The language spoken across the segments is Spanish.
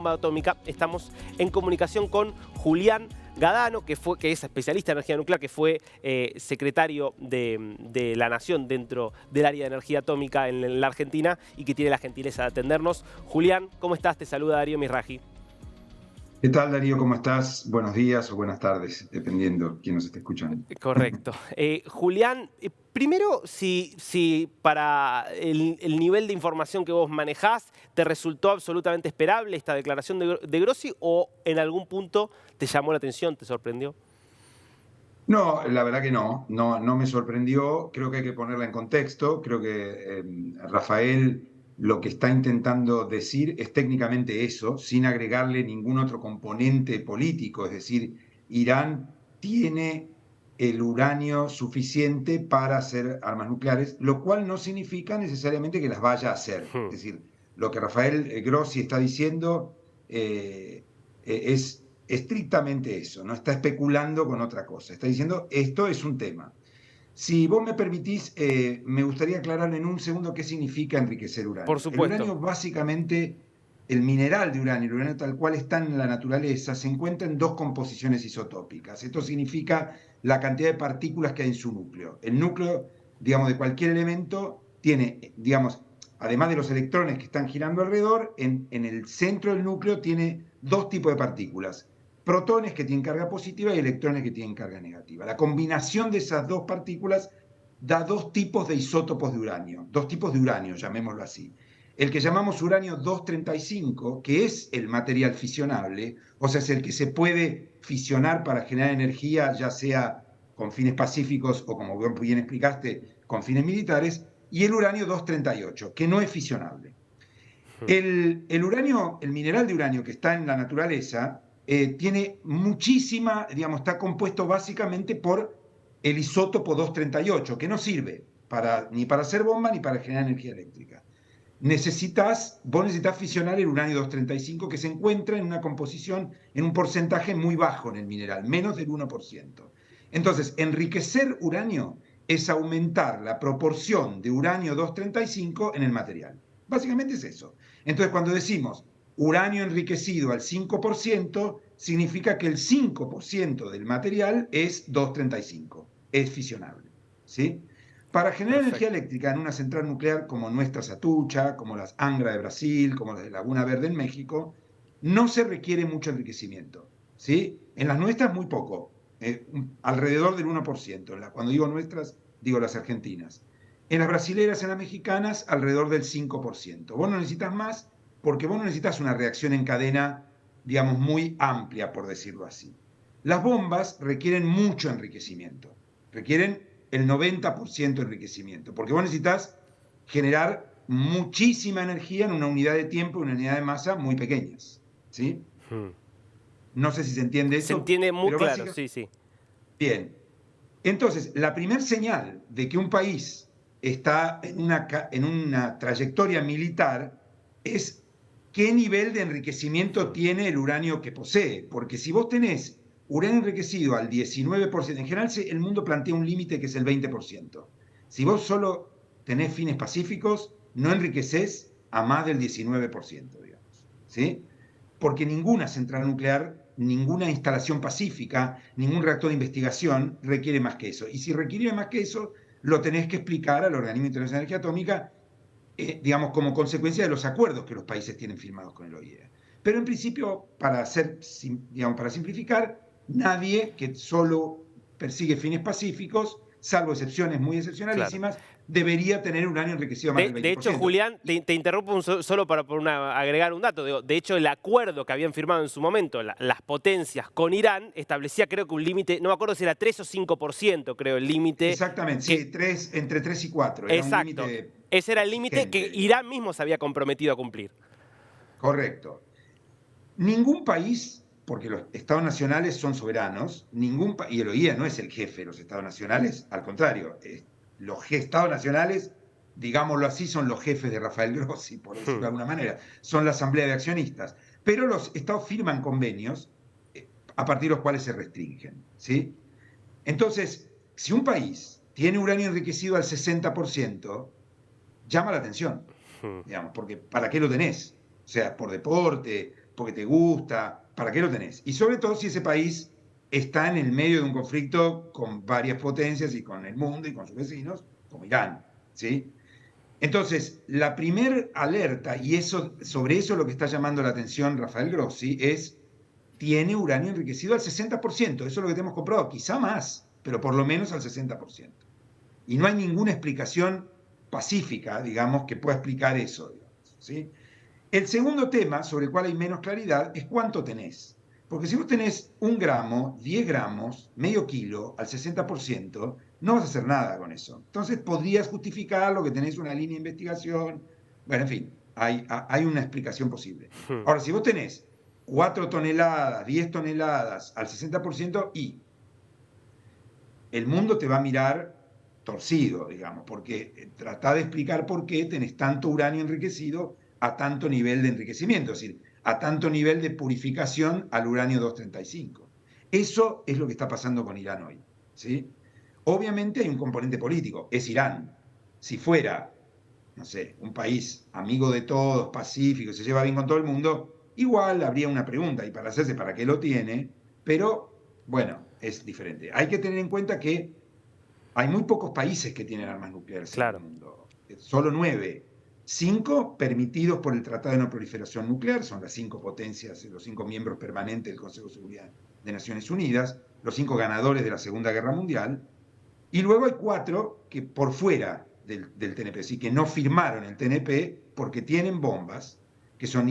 bomba atómica. Estamos en comunicación con Julián Gadano, que es especialista en energía nuclear, que fue secretario de la Nación dentro del área de energía atómica en la Argentina y que tiene la gentileza de atendernos. Julián, ¿cómo estás? Te saluda Darío Misraji. ¿Qué tal, Darío? ¿Cómo estás? Buenos días o buenas tardes, dependiendo quién nos esté escuchando. Correcto. Julián, primero, si para el nivel de información que vos manejás, ¿te resultó absolutamente esperable esta declaración de Grossi o en algún punto te llamó la atención, te sorprendió? No, la verdad que no me sorprendió. Creo que hay que ponerla en contexto. Creo que Rafael lo que está intentando decir es técnicamente eso, sin agregarle ningún otro componente político. Es decir, Irán tiene el uranio suficiente para hacer armas nucleares, lo cual no significa necesariamente que las vaya a hacer. Es decir, lo que Rafael Grossi está diciendo es estrictamente eso, no está especulando con otra cosa, está diciendo esto es un tema. Si vos me permitís, me gustaría aclarar en un segundo qué significa enriquecer Por uranio. El supuesto. uranio básicamente, el mineral de uranio, el uranio tal cual está en la naturaleza, se encuentra en dos composiciones isotópicas. Esto significa la cantidad de partículas que hay en su núcleo. El núcleo, digamos, de cualquier elemento tiene, digamos, además de los electrones que están girando alrededor, en el centro del núcleo tiene dos tipos de partículas: protones que tienen carga positiva y electrones que tienen carga negativa. La combinación de esas dos partículas da dos tipos de isótopos de uranio, dos tipos de uranio, llamémoslo así. El que llamamos uranio 235, que es el material fisionable, o sea, es el que se puede fisionar para generar energía, ya sea con fines pacíficos o, como bien explicaste, con fines militares, y el uranio 238, que no es fisionable. El uranio, el mineral de uranio que está en la naturaleza, tiene muchísima, digamos, está compuesto básicamente por el isótopo 238, que no sirve ni para hacer bomba ni para generar energía eléctrica. Vos necesitas fisionar el uranio 235, que se encuentra en una composición, en un porcentaje muy bajo en el mineral, menos del 1%. Entonces, enriquecer uranio es aumentar la proporción de uranio 235 en el material. Básicamente es eso. Entonces, cuando decimos uranio enriquecido al 5%, significa que el 5% del material es 235, es fisionable, ¿sí? Para generar energía Perfecto. eléctrica en una central nuclear como nuestra Satucha, como las Angra de Brasil, como las de Laguna Verde en México, no se requiere mucho enriquecimiento, ¿sí? En las nuestras muy poco, alrededor del 1%. Cuando digo nuestras, digo las argentinas. En las brasileras, en las mexicanas, alrededor del 5%. Vos no necesitas más porque vos no necesitas una reacción en cadena, digamos, muy amplia, por decirlo así. Las bombas requieren mucho enriquecimiento, requieren el 90% de enriquecimiento, porque vos necesitas generar muchísima energía en una unidad de tiempo y una unidad de masa muy pequeñas, ¿sí? No sé si se entiende Se eso, entiende muy pero claro, básicamente, sí, sí. bien. Entonces, la primer señal de que un país está en una trayectoria militar es qué nivel de enriquecimiento tiene el uranio que posee. Porque si vos tenés uranio enriquecido al 19%, en general el mundo plantea un límite que es el 20%. Si vos solo tenés fines pacíficos, no enriqueces a más del 19%, digamos, ¿sí? Porque ninguna central nuclear, ninguna instalación pacífica, ningún reactor de investigación requiere más que eso. Y si requiere más que eso, lo tenés que explicar al Organismo Internacional de Energía Atómica, digamos, como consecuencia de los acuerdos que los países tienen firmados con el OIEA. Pero en principio, digamos, para simplificar, nadie que solo persigue fines pacíficos, salvo excepciones muy Claro. excepcionalísimas, debería tener uranio enriquecido más del De hecho, 20%. Julián, te interrumpo solo para agregar un dato. Digo, de hecho, el acuerdo que habían firmado en su momento las potencias con Irán establecía, creo que un límite, no me acuerdo si era 3 o 5%, creo, el límite. Exactamente, que sí, entre 3 y 4, era un Exacto. límite Ese era el límite que exigente, Irán digamos. mismo se había comprometido a cumplir. Correcto. Ningún país, porque los estados nacionales son soberanos, y el OIEA no es el jefe de los estados nacionales, al contrario, los estados nacionales, digámoslo así, son los jefes de Rafael Grossi, por decirlo de alguna manera, son la asamblea de accionistas, pero los estados firman convenios a partir de los cuales se restringen, ¿sí? Entonces, si un país tiene uranio enriquecido al 60%, llama la atención, digamos, porque ¿para qué lo tenés? O sea, por deporte, porque te gusta, ¿para qué lo tenés? Y sobre todo si ese país está en el medio de un conflicto con varias potencias y con el mundo y con sus vecinos, como Irán, ¿sí? Entonces, la primer alerta, y eso, sobre eso lo que está llamando la atención Rafael Grossi, es, tiene uranio enriquecido al 60%, eso es lo que tenemos comprobado, quizá más, pero por lo menos al 60%. Y no hay ninguna explicación pacífica, digamos, que pueda explicar eso, digamos, ¿sí? El segundo tema, sobre el cual hay menos claridad, es cuánto tenés. Porque si vos tenés 1 gramo, 10 gramos, medio kilo, al 60%, no vas a hacer nada con eso. Entonces podrías justificar lo que tenés una línea de investigación. Bueno, en fin, hay una explicación posible. Hmm. Ahora, si vos tenés 4 toneladas, 10 toneladas al 60%, y el mundo te va a mirar torcido, digamos, porque trata de explicar por qué tenés tanto uranio enriquecido a tanto nivel de enriquecimiento, es decir, a tanto nivel de purificación al uranio 235. Eso es lo que está pasando con Irán hoy, ¿sí? Obviamente hay un componente político, es Irán. Si fuera, no sé, un país amigo de todos, pacífico, se lleva bien con todo el mundo, igual habría una pregunta, y para hacerse para qué lo tiene, pero bueno, es diferente. Hay que tener en cuenta que hay muy pocos países que tienen armas nucleares en el Claro. mundo, solo 9. 5 permitidos por el Tratado de No Proliferación Nuclear, son las 5 potencias, los 5 miembros permanentes del Consejo de Seguridad de Naciones Unidas, los 5 ganadores de la Segunda Guerra Mundial, y luego hay 4 que por fuera del TNP, sí, que no firmaron el TNP porque tienen bombas, que son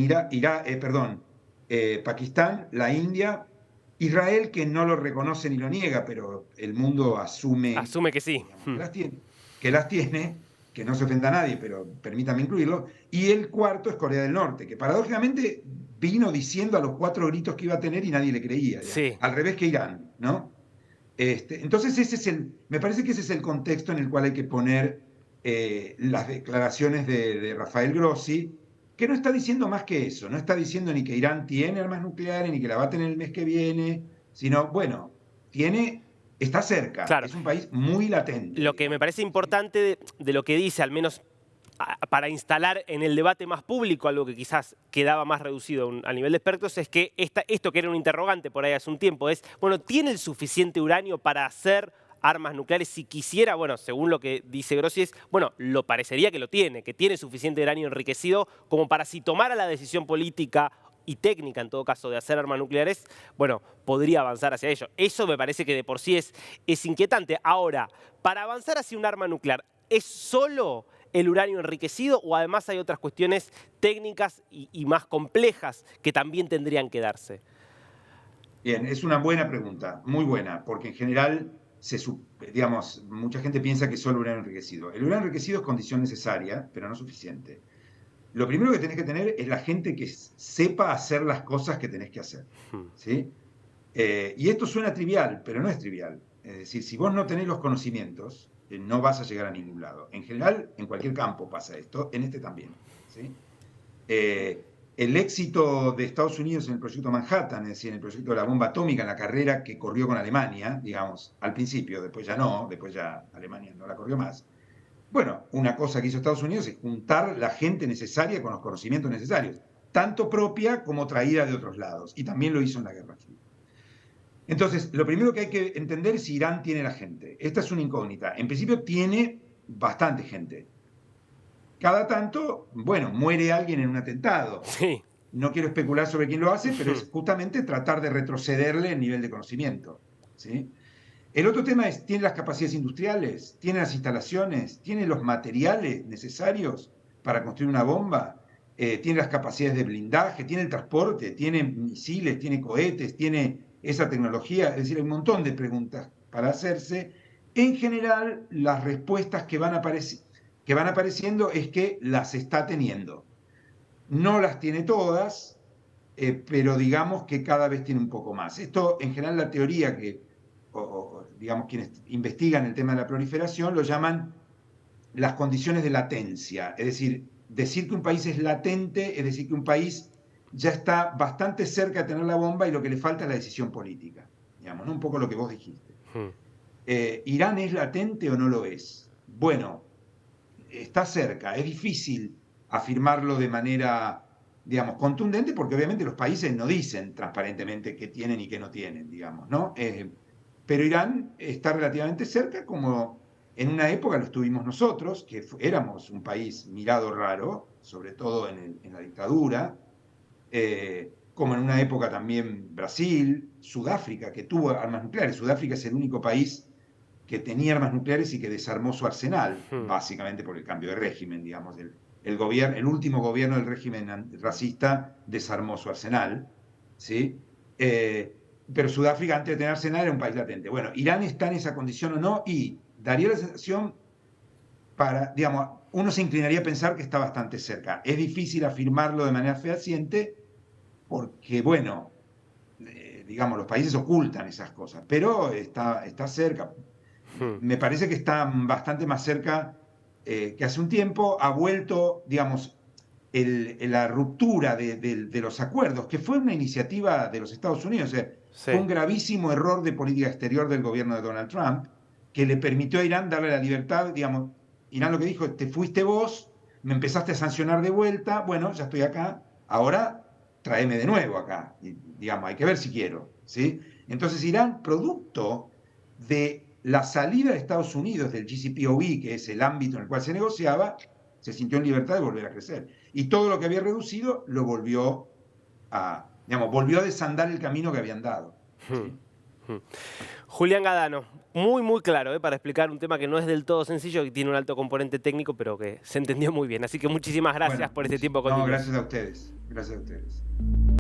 Pakistán, la India, Israel, que no lo reconoce ni lo niega, pero el mundo asume, Asume que sí. digamos, que que no se ofenda a nadie, pero permítame incluirlo, y el cuarto es Corea del Norte, que paradójicamente vino diciendo a los 4 gritos que iba a tener y nadie le creía, digamos. Sí. Al revés que Irán, ¿no? Entonces, me parece que ese es el contexto en el cual hay que poner las declaraciones de Rafael Grossi, que no está diciendo más que eso, no está diciendo ni que Irán tiene armas nucleares, ni que la va a tener el mes que viene, sino, bueno, está cerca, Claro. es un país muy latente, Lo que me digamos, parece ¿sí? importante de lo que dice, al menos para instalar en el debate más público algo que quizás quedaba más reducido a nivel de expertos, es que esto que era un interrogante por ahí hace un tiempo es, bueno, ¿tiene el suficiente uranio para hacer armas nucleares si quisiera? Bueno, según lo que dice Grossi es, bueno, lo parecería que tiene suficiente uranio enriquecido como para si tomara la decisión política y técnica, en todo caso, de hacer armas nucleares, bueno, podría avanzar hacia ello. Eso me parece que de por sí es inquietante. Ahora, para avanzar hacia un arma nuclear, ¿es solo el uranio enriquecido o además hay otras cuestiones técnicas y más complejas que también tendrían que darse? Bien, es una buena pregunta, muy buena, porque en general, digamos, mucha gente piensa que es solo uranio enriquecido. El uranio enriquecido es condición necesaria, pero no suficiente. Lo primero que tenés que tener es la gente que sepa hacer las cosas que tenés que hacer, Hmm. ¿sí? Y esto suena trivial, pero no es trivial. Es decir, si vos no tenés los conocimientos, no vas a llegar a ningún lado. En general, en cualquier campo pasa esto, en este también, ¿sí? El éxito de Estados Unidos en el proyecto Manhattan, es decir, en el proyecto de la bomba atómica, en la carrera que corrió con Alemania, digamos, al principio, después ya no, después ya Alemania no la corrió más. Bueno, una cosa que hizo Estados Unidos es juntar la gente necesaria con los conocimientos necesarios, tanto propia como traída de otros lados, y también lo hizo en la Guerra Fría. Entonces, lo primero que hay que entender es si Irán tiene la gente. Esta es una incógnita. En principio tiene bastante gente. Cada tanto, bueno, muere alguien en un atentado. Sí. No quiero especular sobre quién lo hace, pero Hmm. es justamente tratar de retrocederle el nivel de conocimiento, ¿sí? El otro tema es, ¿tiene las capacidades industriales? ¿Tiene las instalaciones? ¿Tiene los materiales necesarios para construir una bomba? ¿Tiene las capacidades de blindaje? ¿Tiene el transporte? ¿Tiene misiles? ¿Tiene cohetes? ¿Tiene esa tecnología? Es decir, hay un montón de preguntas para hacerse. En general, las respuestas que van apareciendo es que las está teniendo. No las tiene todas, pero digamos que cada vez tiene un poco más. Esto, en general, la teoría digamos, quienes investigan el tema de la proliferación lo llaman las condiciones de latencia. Es decir que un país es latente, es decir, que un país ya está bastante cerca de tener la bomba y lo que le falta es la decisión política. Digamos, ¿no? Un poco lo que vos dijiste. Hmm. ¿Irán es latente o no lo es? Bueno, está cerca, es difícil afirmarlo de manera digamos, contundente, porque obviamente los países no dicen transparentemente qué tienen y qué no tienen, digamos, ¿no? Pero Irán está relativamente cerca, como en una época lo estuvimos nosotros, que éramos un país mirado raro, sobre todo en la dictadura, como en una época también Brasil, Sudáfrica, que tuvo armas nucleares. Sudáfrica es el único país que tenía armas nucleares y que desarmó su arsenal, básicamente por el cambio de régimen, digamos. El último gobierno del régimen racista desarmó su arsenal, ¿sí? Pero Sudáfrica, antes de tener arsenal, era un país latente. Bueno, Irán está en esa condición o no, y daría la sensación digamos, uno se inclinaría a pensar que está bastante cerca. Es difícil afirmarlo de manera fehaciente porque, bueno, digamos, los países ocultan esas cosas, pero está cerca. Me parece que está bastante más cerca que hace un tiempo. Ha vuelto, digamos, la ruptura de los acuerdos, que fue una iniciativa de los Estados Unidos. Fue un gravísimo error de política exterior del gobierno de Donald Trump, que le permitió a Irán darle la libertad, digamos. Irán lo que dijo: te fuiste vos, me empezaste a sancionar de vuelta, bueno, ya estoy acá, ahora tráeme de nuevo acá, y, digamos, hay que ver si quiero, ¿sí? Entonces Irán, producto de la salida de Estados Unidos del JCPOA, que es el ámbito en el cual se negociaba, se sintió en libertad de volver a crecer. Y todo lo que había reducido lo volvió volvió a desandar el camino que habían dado. ¿Sí? Julián Gadano, muy claro, para explicar un tema que no es del todo sencillo, que tiene un alto componente técnico, pero que se entendió muy bien. Así que muchísimas gracias por este tiempo conmigo. No, gracias a ustedes. Gracias a ustedes.